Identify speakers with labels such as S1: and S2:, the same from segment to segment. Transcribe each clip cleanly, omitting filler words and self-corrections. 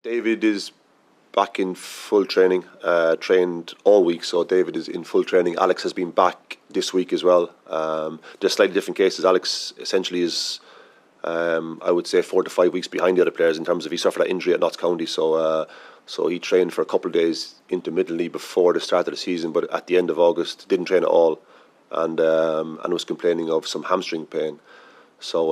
S1: David is back in full training, trained all week, so David is in full training. Alex has been back this week as well. Just slightly different cases. Alex essentially is, I would say, 4 to 5 weeks behind the other players in terms of he suffered that injury at Notts County, so he trained for a couple of days intermittently before the start of the season, but at the end of August didn't train at all, and was complaining of some hamstring pain. So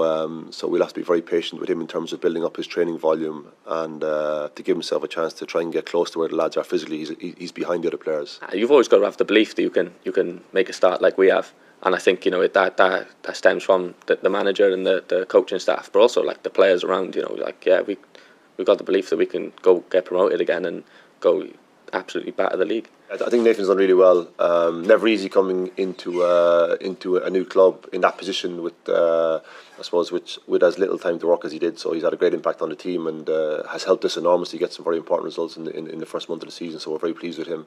S1: we'll have to be very patient with him in terms of building up his training volume and to give himself a chance to try and get close to where the lads are physically. He's behind the other players.
S2: You've always got to have the belief that you can make a start like we have, and I think that stems from the manager and the coaching staff, but also like the players around. We've got the belief that we can go get promoted again and go absolutely batter the league.
S1: I think Nathan's done really well. Never easy coming into a new club in that position with I suppose with as little time to work as he did. So he's had a great impact on the team and has helped us enormously get some very important results in the first month of the season. So we're very pleased with him,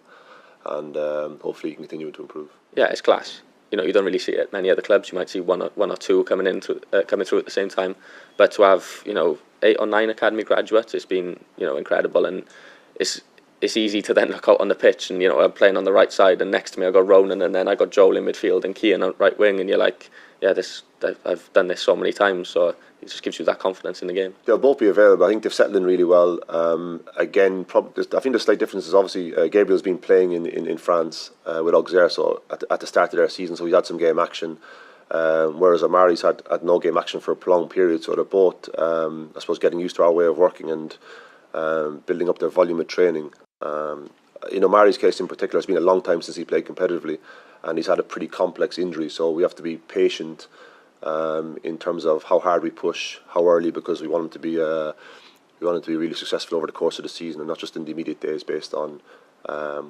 S1: and hopefully he can continue to improve.
S2: Yeah, it's class. You don't really see it at many other clubs. You might see one or two coming through at the same time, but to have 8 or 9 academy graduates, it's been incredible, and it's easy to then look out on the pitch and I'm playing on the right side, and next to me I got Ronan, and then I got Joel in midfield and Keane on right wing, and you're like, I've done this so many times, so it just gives you that confidence in the game.
S1: They'll both be available. I think they've settled in really well. Again, I think the slight difference is obviously Gabriel's been playing in France with Auxerre, so at the start of their season, so he's had some game action, whereas Omari's had no game action for a prolonged period. So they're both, I suppose, getting used to our way of working and building up their volume of training. In Omari's case in particular, it's been a long time since he played competitively, and he's had a pretty complex injury, so we have to be patient in terms of how hard we push, how early, because we want him to be really successful over the course of the season and not just in the immediate days based on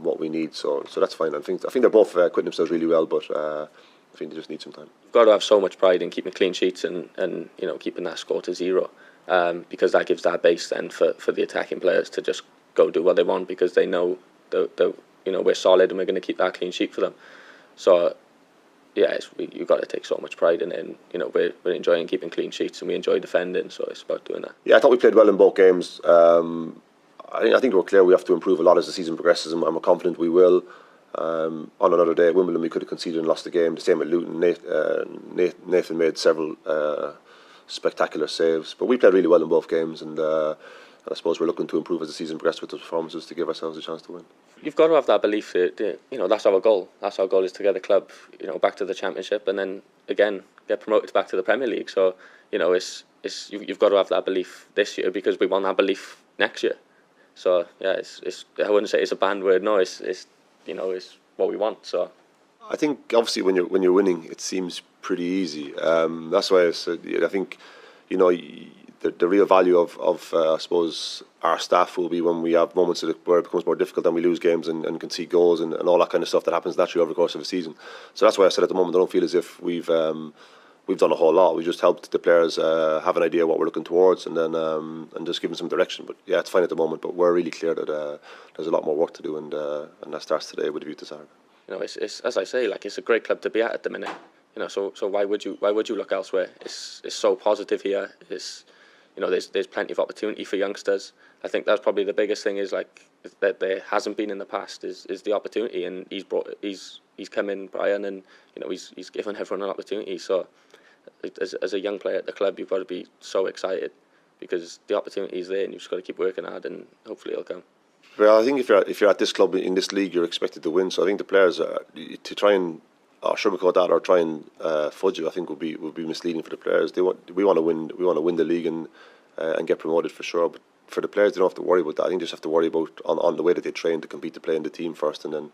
S1: what we need. So that's fine. I think they're both acquitting themselves really well, but I think they just need some time.
S2: You've got to have so much pride in keeping clean sheets and keeping that score to 0, because that gives that base then for the attacking players to just go do what they want, because they know that we're solid and we're going to keep that clean sheet for them. So yeah, you've got to take so much pride in it, and we're enjoying keeping clean sheets and we enjoy defending, so it's about doing that.
S1: Yeah, I thought we played well in both games. I think we're clear we have to improve a lot as the season progresses, and I'm confident we will. On another day at Wimbledon we could have conceded and lost the game. The same at Luton. Nathan made several spectacular saves, but we played really well in both games, and I suppose we're looking to improve as the season progresses with the performances to give ourselves a chance to win.
S2: You've got to have that belief that that's our goal. That's our goal, is to get the club back to the Championship, and then again get promoted back to the Premier League. So you've got to have that belief this year, because we want that belief next year. So yeah, it's I wouldn't say it's a banned word. No, it's what we want. So
S1: I think obviously when you're winning, it seems pretty easy. That's why I said I think the real value of I suppose our staff will be when we have moments where it becomes more difficult and we lose games and concede goals and all that kind of stuff that happens naturally over the course of a season. So that's why I said at the moment I don't feel as if we've done a whole lot. We just helped the players have an idea what we're looking towards, and then and just give them some direction. But yeah, it's fine at the moment, but we're really clear that there's a lot more work to do, and that starts today with a view to Saturday.
S2: It's as I say, like, it's a great club to be at the minute. So why would you look elsewhere? It's so positive here. There's plenty of opportunity for youngsters. I think that's probably the biggest thing, is like that there hasn't been in the past is the opportunity, and he's come in, Brian, and he's given everyone an opportunity. So as a young player at the club, you've got to be so excited, because the opportunity is there and you've just got to keep working hard, and hopefully it'll come.
S1: Well, I think if you're at this club in this league, you're expected to win. So I think the players to try and sugarcoat that or try and fudge it, I think would be misleading for the players. We want to win. We want to win the league and get promoted for sure. But for the players, they don't have to worry about that. I think they just have to worry about on the way that they train to compete, to play in the team first, and then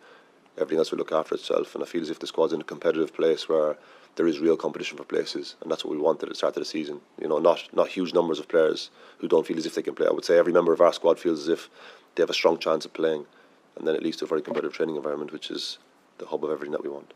S1: everything else will look after itself. And I feel as if the squad's in a competitive place where there is real competition for places, and that's what we wanted at the start of the season. Not huge numbers of players who don't feel as if they can play. I would say every member of our squad feels as if they have a strong chance of playing, and then it leads to a very competitive training environment, which is the hub of everything that we want.